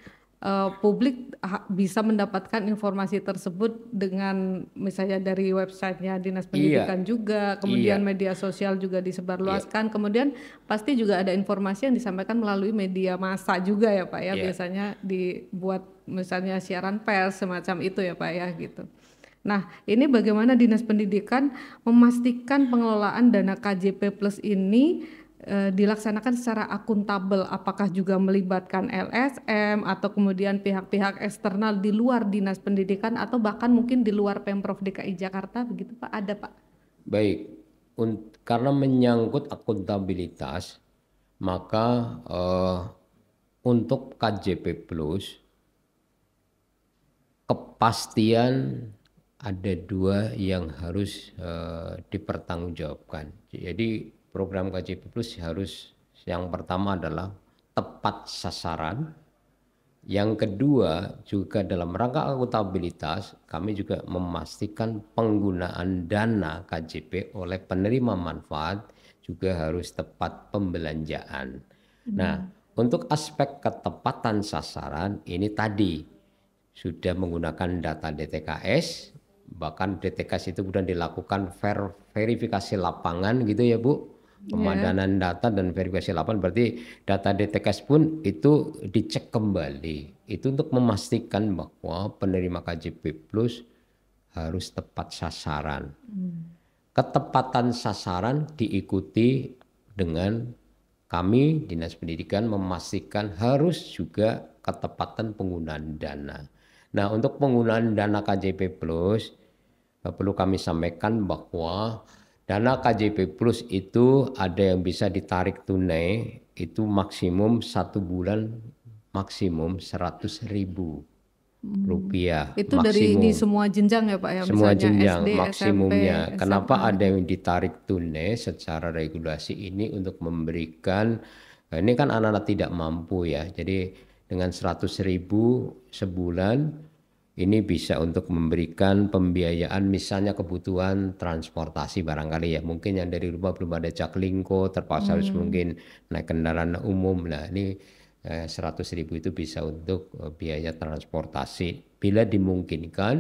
publik bisa mendapatkan informasi tersebut dengan misalnya dari websitenya Dinas Iya, Pendidikan juga, kemudian iya, media sosial juga iya, disebarluaskan, kemudian pasti juga ada informasi yang disampaikan melalui media massa juga ya Pak ya, iya. biasanya dibuat misalnya siaran pers semacam itu ya Pak ya gitu. Nah, ini bagaimana Dinas Pendidikan memastikan pengelolaan dana KJP Plus ini dilaksanakan secara akuntabel, apakah juga melibatkan LSM atau kemudian pihak-pihak eksternal di luar Dinas Pendidikan atau bahkan mungkin di luar Pemprov DKI Jakarta begitu Pak? Ada Pak? Baik, karena menyangkut akuntabilitas, maka untuk KJP Plus kepastian ada dua yang harus dipertanggungjawabkan. Jadi program KJP Plus harus, yang pertama adalah tepat sasaran. Yang kedua juga dalam rangka akuntabilitas kami juga memastikan penggunaan dana KJP oleh penerima manfaat juga harus tepat pembelanjaan. Nah, untuk aspek ketepatan sasaran ini tadi sudah menggunakan data DTKS, bahkan DTKS itu kemudian dilakukan verifikasi lapangan gitu ya Bu. Pemadanan data dan verifikasi lapangan, berarti data DTKS pun itu dicek kembali. Itu untuk memastikan bahwa penerima KJP Plus harus tepat sasaran. Ketepatan sasaran diikuti dengan kami Dinas Pendidikan memastikan harus juga ketepatan penggunaan dana. Nah, untuk penggunaan dana KJP Plus perlu kami sampaikan bahwa dana KJP Plus itu ada yang bisa ditarik tunai itu maksimum 1 bulan maksimum 100.000 rupiah Itu dari di maksimum. semua jenjang ya Pak ya, Semua misalnya jenjang SD, SMP, maksimumnya. Kenapa SMA. ada yang ditarik tunai secara regulasi ini untuk memberikan, ini kan anak-anak tidak mampu ya. Jadi dengan 100.000 sebulan ini bisa untuk memberikan pembiayaan misalnya kebutuhan transportasi barangkali ya. Mungkin yang dari rumah belum ada jaklingko, terpaksa harus mungkin naik kendaraan umum. Nah ini 100.000 itu bisa untuk biaya transportasi. Bila dimungkinkan,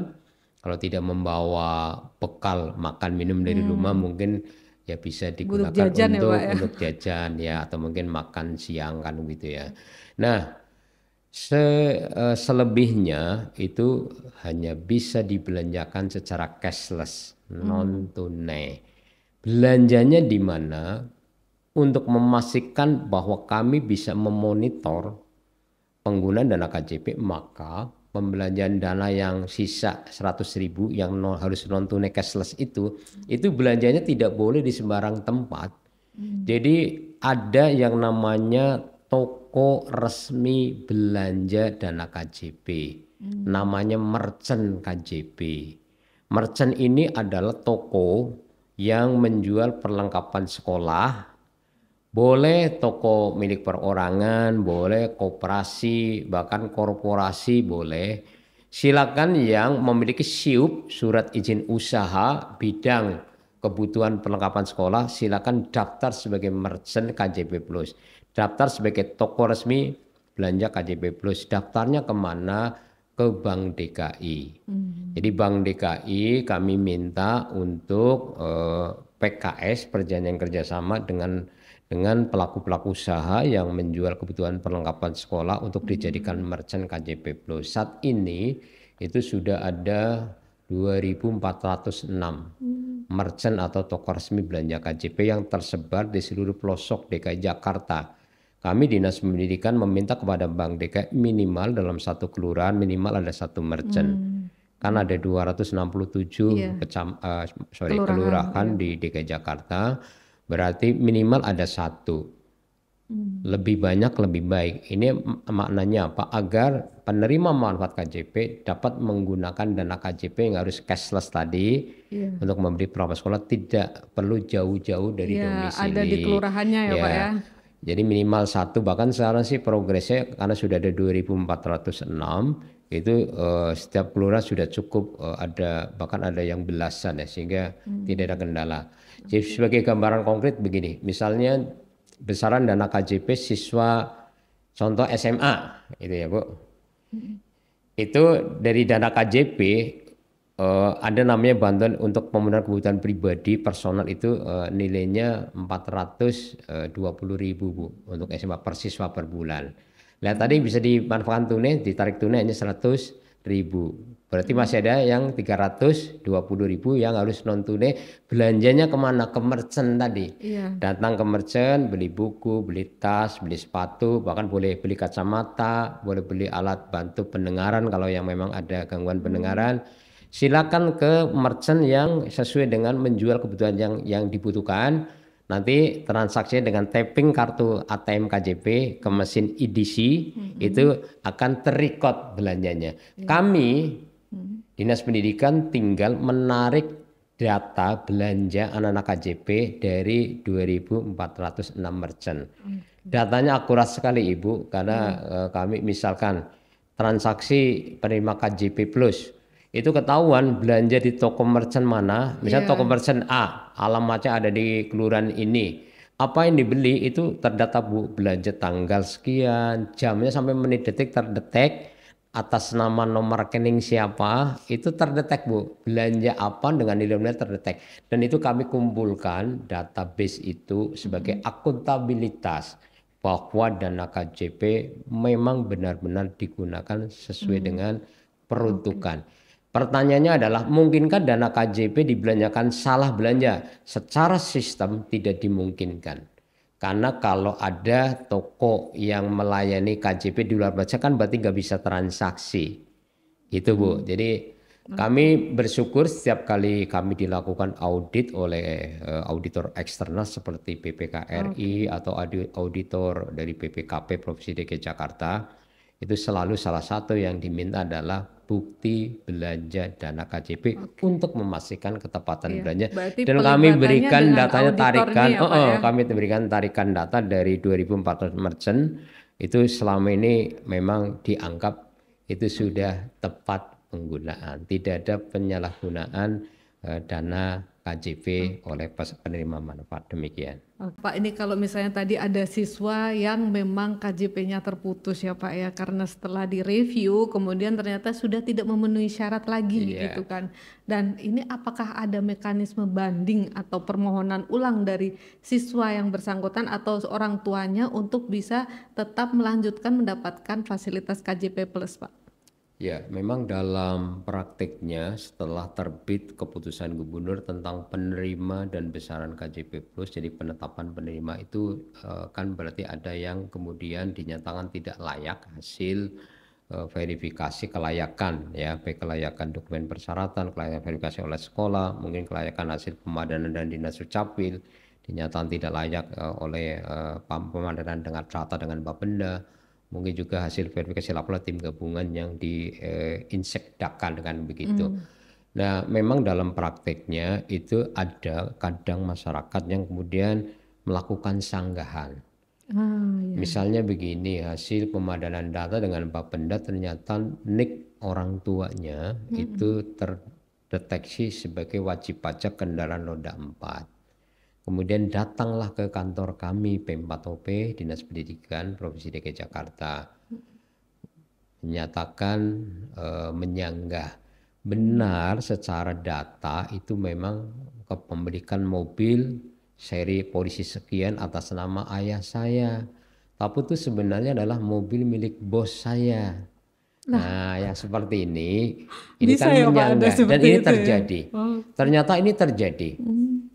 kalau tidak membawa bekal makan minum dari rumah mungkin ya bisa Untuk digunakan jajan ya Pak ya. untuk jajan ya atau mungkin makan siang kan gitu ya. Nah, selebihnya itu hanya bisa dibelanjakan secara cashless, non tunai. Belanjanya di mana? Untuk memastikan bahwa kami bisa memonitor penggunaan dana KJP, maka pembelanjaan dana yang sisa 100.000 yang harus non tunai cashless itu belanjanya tidak boleh di sembarang tempat. Jadi ada yang namanya toko resmi belanja dana KJP, namanya merchant KJP. Merchant ini adalah toko yang menjual perlengkapan sekolah. Boleh toko milik perorangan, boleh koperasi, bahkan korporasi boleh. Silakan yang memiliki SIUP, surat izin usaha bidang kebutuhan perlengkapan sekolah, silakan daftar sebagai merchant KJP Plus. Daftar sebagai toko resmi belanja KJP Plus. Daftarnya kemana? Ke Bank DKI. Jadi Bank DKI kami minta untuk PKS, perjanjian kerjasama dengan pelaku-pelaku usaha yang menjual kebutuhan perlengkapan sekolah untuk dijadikan merchant KJP Plus. Saat ini itu sudah ada 2.406 merchant atau toko resmi belanja KJP yang tersebar di seluruh pelosok DKI Jakarta. Kami Dinas Pendidikan meminta kepada Bank DKI minimal dalam satu kelurahan minimal ada satu merchant. Kan ada 267 kelurahan di DKI Jakarta. Berarti minimal ada satu. Lebih banyak lebih baik. Ini maknanya apa? Agar penerima manfaat KJP dapat menggunakan dana KJP yang harus cashless tadi untuk memberi perlengkapan sekolah, tidak perlu jauh-jauh dari domisili. Ada di kelurahannya ya Pak ya. Jadi minimal satu, bahkan sekarang sih progresnya karena sudah ada 2.406 itu setiap kelurahan sudah cukup ada, bahkan ada yang belasan ya, sehingga tidak ada kendala. Jadi sebagai gambaran konkret begini, misalnya besaran dana KJP siswa contoh SMA itu ya Bu, Itu dari dana KJP ada namanya bantuan untuk pemenuhan kebutuhan pribadi personal itu nilainya 420.000 Bu untuk SMA per siswa per bulan. Nah tadi bisa dimanfaatkan tunai, ditarik tunai hanya 100.000. Berarti masih ada yang 320.000 yang harus non tunai. Belanjanya kemana? Ke merchant tadi. Iya. Datang ke merchant, beli buku, beli tas, beli sepatu, bahkan boleh beli kacamata, boleh beli alat bantu pendengaran kalau yang memang ada gangguan pendengaran. Silakan ke merchant yang sesuai dengan menjual kebutuhan yang dibutuhkan. Nanti transaksinya dengan tapping kartu ATM KJP ke mesin EDC itu akan terrecord belanjanya. Kami Dinas Pendidikan tinggal menarik data belanja anak-anak KJP dari 2.406 merchant. Datanya akurat sekali Ibu karena kami misalkan transaksi penerima KJP Plus itu ketahuan belanja di toko merchant mana, misalnya toko merchant A, alamatnya ada di kelurahan ini. Apa yang dibeli itu terdata Bu, belanja tanggal sekian, jamnya sampai menit detik terdetek, atas nama nomor rekening siapa, itu terdetek Bu. Belanja apa dengan nilai-nilai terdetek. Dan itu kami kumpulkan database itu sebagai akuntabilitas bahwa dana KJP memang benar-benar digunakan sesuai dengan peruntukan. Pertanyaannya adalah, mungkinkah dana KJP dibelanjakan salah belanja? Secara sistem tidak dimungkinkan. Karena kalau ada toko yang melayani KJP di luar baca kan berarti nggak bisa transaksi. Itu Bu. Jadi kami bersyukur setiap kali kami dilakukan audit oleh auditor eksternal seperti BPKRI atau auditor dari BPKP Provinsi DKI Jakarta, itu selalu salah satu yang diminta adalah bukti belanja dana KJP untuk memastikan ketepatan belanja. Berarti Dan kami pelibatannya berikan dengan datanya auditor tarikan, ini ya, Pak ya? kami berikan tarikan data dari 2.400 merchant itu selama ini memang dianggap itu sudah tepat penggunaan, tidak ada penyalahgunaan dana KJP oleh penerima manfaat. Demikian. Pak, ini kalau misalnya tadi ada siswa yang memang KJP-nya terputus ya Pak ya, karena setelah direview kemudian ternyata sudah tidak memenuhi syarat lagi gitu kan. Dan ini apakah ada mekanisme banding atau permohonan ulang dari siswa yang bersangkutan atau orang tuanya untuk bisa tetap melanjutkan mendapatkan fasilitas KJP Plus Pak? Ya, memang dalam praktiknya setelah terbit keputusan gubernur tentang penerima dan besaran KJP Plus, jadi penetapan penerima itu kan berarti ada yang kemudian dinyatakan tidak layak hasil verifikasi kelayakan, ya, baik kelayakan dokumen persyaratan, kelayakan verifikasi oleh sekolah, mungkin kelayakan hasil pemadanan dan dinas Dukcapil, dinyatakan tidak layak oleh pemadanan dengan data dengan Bapenda. Mungkin juga hasil verifikasi laporan tim gabungan yang diinsekdakan dengan begitu. Nah, memang dalam prakteknya itu ada kadang masyarakat yang kemudian melakukan sanggahan. Misalnya begini, hasil pemadanan data dengan Bapenda ternyata NIK orang tuanya itu terdeteksi sebagai wajib pajak kendaraan roda 4. Kemudian datanglah ke kantor kami P4OP Dinas Pendidikan Provinsi DKI Jakarta, menyatakan menyanggah benar secara data itu memang kepemilikan mobil seri polisi sekian atas nama ayah saya, tapi itu sebenarnya adalah mobil milik bos saya. Nah, yang seperti ini Bisa kan ya Pak ada menyanggah dan seperti ini itu ya? terjadi. Ternyata ini terjadi.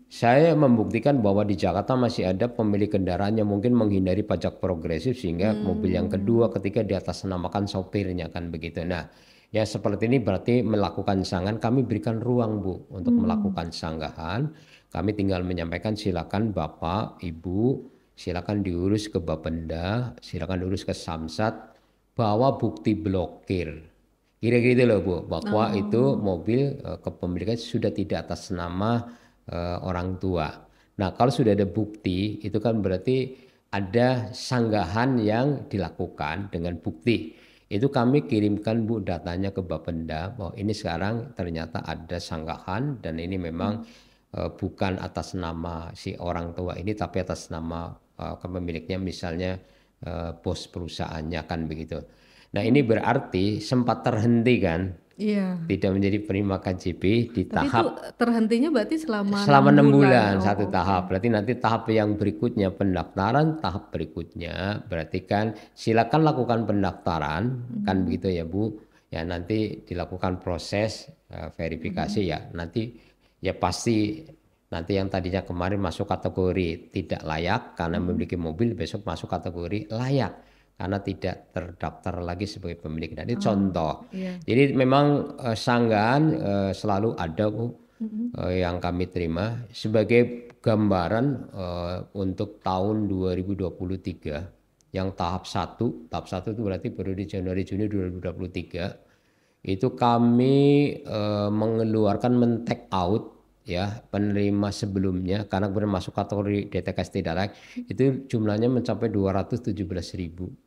Saya membuktikan bahwa di Jakarta masih ada pemilik kendaraan yang mungkin menghindari pajak progresif sehingga mobil yang kedua ketika diatasnamakan sopirnya kan begitu. Nah, ya seperti ini berarti melakukan sanggahan, kami berikan ruang Bu untuk melakukan sanggahan. Kami tinggal menyampaikan silakan Bapak, Ibu, silakan diurus ke Bapenda, silakan diurus ke Samsat, bawa bukti blokir. Kira-kira itu loh Bu, bahwa itu mobil kepemilikan sudah tidak atas nama orang tua. Nah, kalau sudah ada bukti, itu kan berarti ada sanggahan yang dilakukan dengan bukti. Itu kami kirimkan Bu datanya ke Bapenda bahwa ini sekarang ternyata ada sanggahan dan ini memang bukan atas nama si orang tua ini tapi atas nama kepemiliknya misalnya bos perusahaannya kan begitu. Nah ini berarti sempat terhenti kan, Iya. tidak menjadi penerima KJP di Tapi itu tahap terhentinya berarti selama selama 6 bulan. bulan Oh, satu oke. tahap. Berarti nanti tahap yang berikutnya pendaftaran, tahap berikutnya berarti kan silakan lakukan pendaftaran, kan begitu ya Bu. Ya nanti dilakukan proses verifikasi ya. Nanti ya pasti nanti yang tadinya kemarin masuk kategori tidak layak karena memiliki mobil, besok masuk kategori layak karena tidak terdaftar lagi sebagai pemilik. Nah, ini Oh, contoh. iya. Jadi memang sanggahan selalu ada Bu, yang kami terima sebagai gambaran untuk tahun 2023 yang tahap satu itu berarti periode Januari Juni 2023 itu kami mengeluarkan men-take out ya penerima sebelumnya karena kemudian masuk kategori DTKS tidak layak itu jumlahnya mencapai 217.000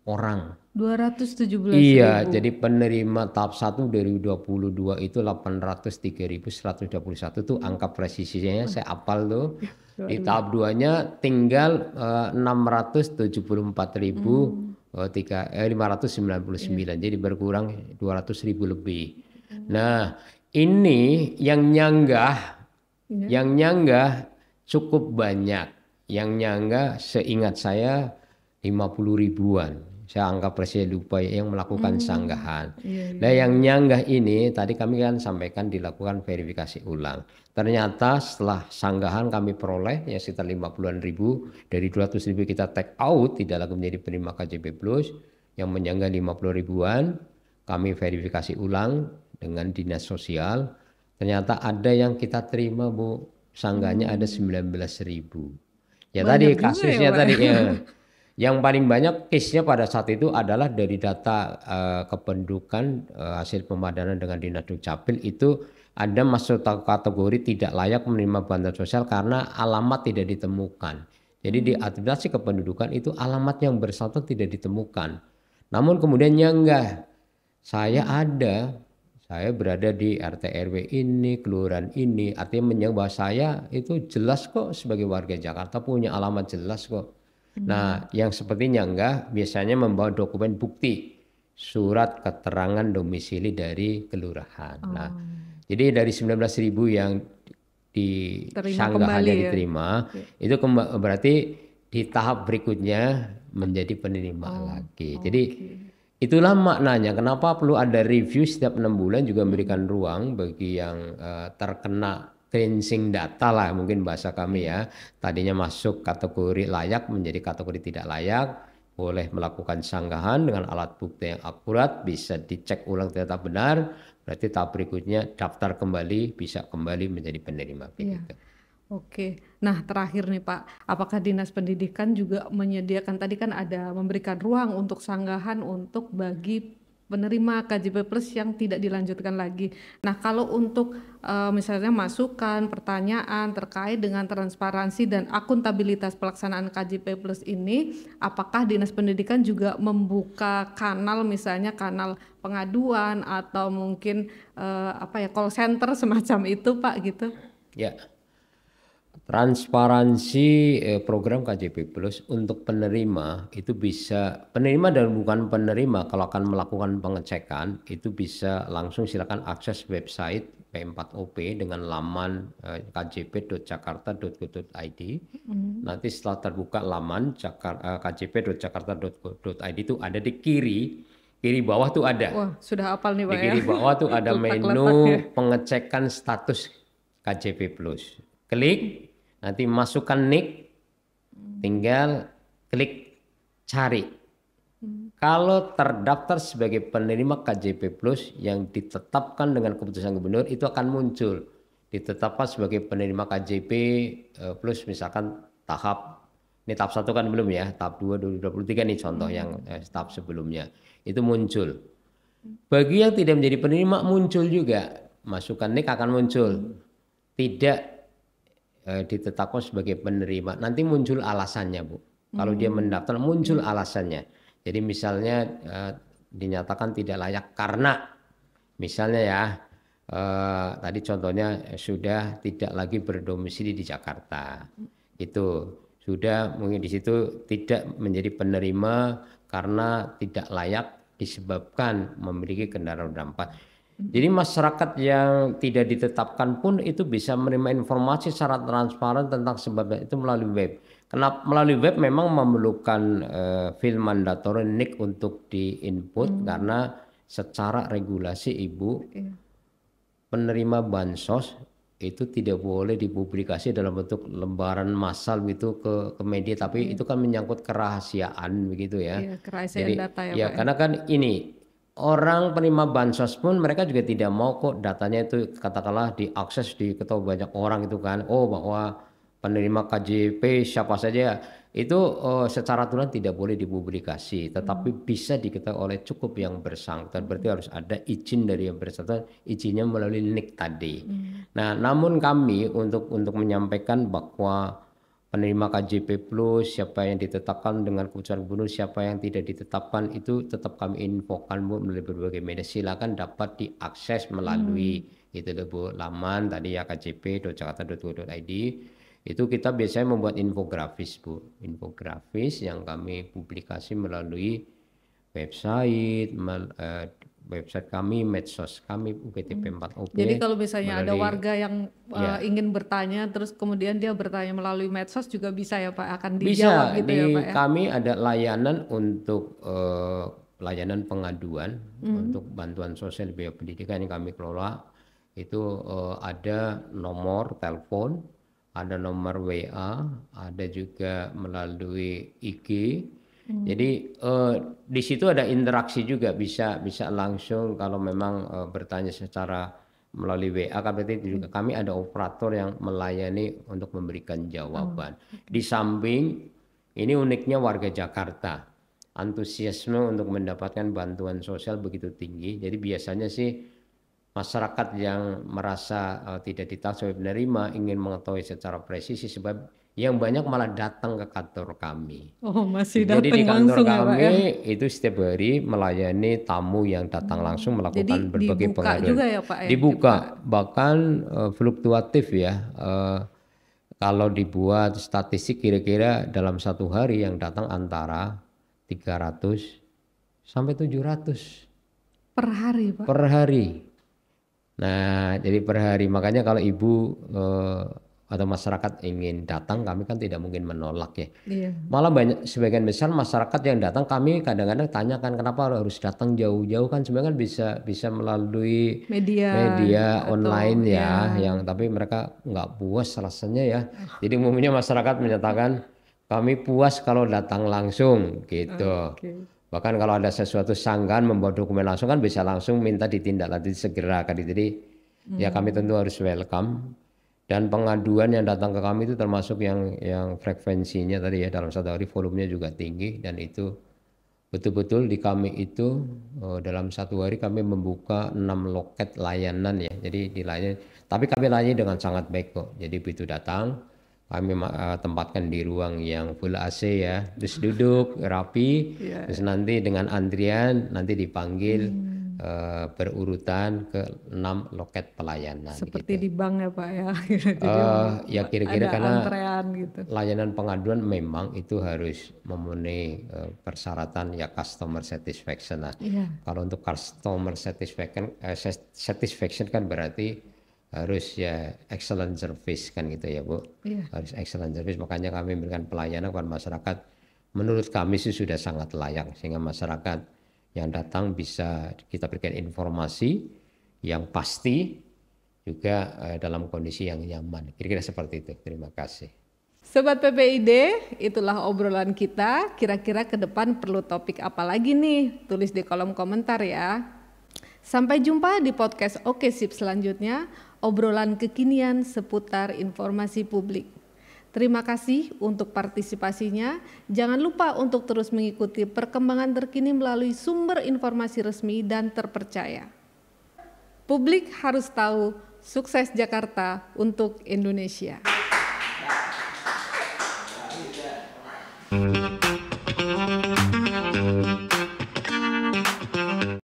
orang. 217.000. Iya, jadi penerima tahap 1 dari 22 itu 803.121 tuh angka presisinya Wah, saya apal tuh. luar Di biasa. tahap 2-nya tinggal 674.000 Hmm, 599. iya. Jadi berkurang 200.000 lebih. Nah, ini Iya. yang nyanggah cukup banyak. Yang nyanggah seingat saya 50 ribuan. Saya anggap presiden lupa yang melakukan Hmm, sanggahan. iya, Nah iya, yang iya. nyanggah ini tadi kami kan sampaikan dilakukan verifikasi ulang. Ternyata setelah sanggahan kami peroleh ya sekitar 50-an ribu. Dari 200 ribu kita take out tidak lagi menjadi penerima KJP Plus. Yang menyanggah 50 ribuan kami verifikasi ulang dengan dinas sosial. Ternyata ada yang kita terima Bu. Sanggahnya ada Hmm, 19 ribu. Ya banyak tadi juga ya, kasusnya Pak. tadi ya. Yang paling banyak case-nya pada saat itu adalah dari data kependudukan hasil pemadanan dengan Dinas Dukcapil itu ada masuk kategori tidak layak menerima bantuan sosial karena alamat tidak ditemukan. Jadi di Hmm, administrasi kependudukan itu alamat yang bersangkutan tidak ditemukan. Namun kemudian enggak, hmm, saya berada di RT RW ini, kelurahan ini, artinya menyangka bahwa saya itu jelas kok sebagai warga Jakarta punya alamat jelas kok. hmm. Nah, yang sepertinya enggak biasanya membawa dokumen bukti surat keterangan domisili dari kelurahan. Nah, Oh, jadi dari 19 ribu yang terima kembali disanggahannya ya. diterima, Ya. itu berarti di tahap berikutnya menjadi penerima Oh, lagi. Jadi oke. itulah maknanya kenapa perlu ada review setiap 6 bulan juga memberikan ruang bagi yang terkena cleansing data lah mungkin bahasa kami Iya. ya. Tadinya masuk kategori layak menjadi kategori tidak layak, boleh melakukan sanggahan dengan alat bukti yang akurat, bisa dicek ulang ternyata benar, berarti tahap berikutnya daftar kembali, bisa kembali menjadi penerima Iya. begitu. Oke. Nah, terakhir nih Pak, apakah Dinas Pendidikan juga menyediakan tadi kan ada memberikan ruang untuk sanggahan untuk bagi penerima KJP Plus yang tidak dilanjutkan lagi. Nah, kalau untuk misalnya masukan, pertanyaan terkait dengan transparansi dan akuntabilitas pelaksanaan KJP Plus ini, apakah Dinas Pendidikan juga membuka kanal misalnya kanal pengaduan atau mungkin apa ya call center semacam itu Pak gitu? Ya, transparansi program KJP Plus untuk penerima itu bisa penerima dan bukan penerima kalau akan melakukan pengecekan itu bisa langsung silakan akses website P4OP dengan laman kjp.jakarta.go.id. Hmm. Nanti setelah terbuka laman kjp.jakarta.go.id itu ada di kiri bawah tuh ada. Wah, sudah hafal nih Di Pak ya. kiri bawah tuh ada Letak-letaknya. menu pengecekan status KJP Plus. Klik, nanti masukkan NIK, tinggal klik cari. Kalau terdaftar sebagai penerima KJP Plus yang ditetapkan dengan keputusan gubernur itu akan muncul. Ditetapkan sebagai penerima KJP Plus misalkan ini tahap 1 kan belum ya, tahap 2 2023 nih contoh yang tahap sebelumnya. Itu muncul. Bagi yang tidak menjadi penerima muncul juga. Masukan NIK akan muncul. Tidak ditetapkan sebagai penerima. Nanti muncul alasannya, Bu. Kalau dia mendaftar muncul alasannya. Jadi misalnya dinyatakan tidak layak karena misalnya ya tadi contohnya sudah tidak lagi berdomisili di Jakarta. Itu sudah mungkin di situ tidak menjadi penerima karena tidak layak disebabkan memiliki kendaraan roda 4. Jadi masyarakat yang tidak ditetapkan pun itu bisa menerima informasi secara transparan tentang sebabnya itu melalui web. Kenapa melalui web memang memerlukan file mandatory NIK untuk di-input karena secara regulasi Ibu Iya. penerima bansos itu tidak boleh dipublikasi dalam bentuk lembaran massal gitu ke media, tapi itu kan menyangkut kerahasiaan begitu ya. Iya, kerahasiaan Jadi data ya ya Pak ya. karena kan ini orang penerima bansos pun mereka juga tidak mau kok datanya itu katakanlah diakses diketahui banyak orang itu kan. Oh bahwa penerima KJP siapa saja itu secara aturan tidak boleh dipublikasi, tetapi bisa diketahui oleh cukup yang bersangkutan. Berarti harus ada izin dari yang bersangkutan, izinnya melalui NIK tadi. Nah, namun kami untuk menyampaikan bahwa penerima KJP Plus siapa yang ditetapkan dengan keputusan gubernur, siapa yang tidak ditetapkan itu tetap kami infokan Bu melalui berbagai media. Silakan dapat diakses melalui itu Bu laman tadi ya kjp.jakarta.go.id. Itu kita biasanya membuat infografis Bu, infografis yang kami publikasi melalui website, website kami, medsos kami UGTP 4OP. Jadi kalau misalnya ada melalui warga yang ya ingin bertanya, terus kemudian dia bertanya melalui medsos juga bisa ya Pak, akan bisa dijawab gitu ya Pak ya. kami ada layanan untuk layanan pengaduan untuk bantuan sosial biaya pendidikan yang kami kelola itu ada nomor telepon, ada nomor WA, ada juga melalui IG. Jadi di situ ada interaksi juga bisa langsung kalau memang bertanya secara melalui WA kan berarti juga kami ada operator yang melayani untuk memberikan jawaban. Di samping ini uniknya warga Jakarta, antusiasme untuk mendapatkan bantuan sosial begitu tinggi. Jadi biasanya sih masyarakat yang merasa tidak ditahu penerima ingin mengetahui secara presisi sebab yang banyak malah datang ke kantor kami. Oh masih Jadi di datang kantor langsung ya Pak ya. kami itu setiap hari melayani tamu yang datang langsung Jadi melakukan berbagai dibuka pengaduan. juga ya Pak ya. Dibuka bahkan fluktuatif ya. Kalau dibuat statistik kira-kira dalam satu hari yang datang antara 300 sampai 700 Per hari Pak. per hari. Nah, jadi per hari. Makanya kalau ibu atau masyarakat ingin datang, kami kan tidak mungkin menolak ya. Iya. Malah banyak sebagian besar masyarakat yang datang kami kadang-kadang tanyakan kenapa harus datang jauh-jauh kan sebenarnya kan bisa melalui media atau online ya, yang tapi mereka nggak puas alasannya ya. Jadi umumnya masyarakat menyatakan kami puas kalau datang langsung gitu. Oke. Bahkan kalau ada sesuatu sanggahan membawa dokumen langsung kan bisa langsung minta ditindaklanjuti segera kan. Jadi ya kami tentu harus welcome. Dan pengaduan yang datang ke kami itu termasuk yang frekuensinya tadi ya dalam satu hari volumenya juga tinggi dan itu betul-betul di kami itu dalam satu hari kami membuka 6 loket layanan ya. Jadi dilayani, tapi kami layani dengan sangat baik kok. Jadi begitu datang kami tempatkan di ruang yang full AC ya, terus duduk rapi, terus nanti dengan antrian nanti dipanggil berurutan ke 6 loket pelayanan. Seperti gitu. di bank ya Pak ya. Ya kira-kira ada karena antrean gitu. layanan pengaduan memang itu harus memenuhi persyaratan ya customer satisfaction lah. Iya. Kalau untuk customer satisfaction kan berarti harus ya excellent service kan gitu ya Bu. Iya. Harus excellent service, makanya kami memberikan pelayanan kepada masyarakat menurut kami sih sudah sangat layak sehingga masyarakat yang datang bisa kita berikan informasi yang pasti juga dalam kondisi yang nyaman. Kira-kira seperti itu. Terima kasih. Sobat PPID, itulah obrolan kita. Kira-kira ke depan perlu topik apa lagi nih? Tulis di kolom komentar ya. Sampai jumpa di podcast Oke Sip selanjutnya, obrolan kekinian seputar informasi publik. Terima kasih untuk partisipasinya. Jangan lupa untuk terus mengikuti perkembangan terkini melalui sumber informasi resmi dan terpercaya. Publik harus tahu, sukses Jakarta untuk Indonesia.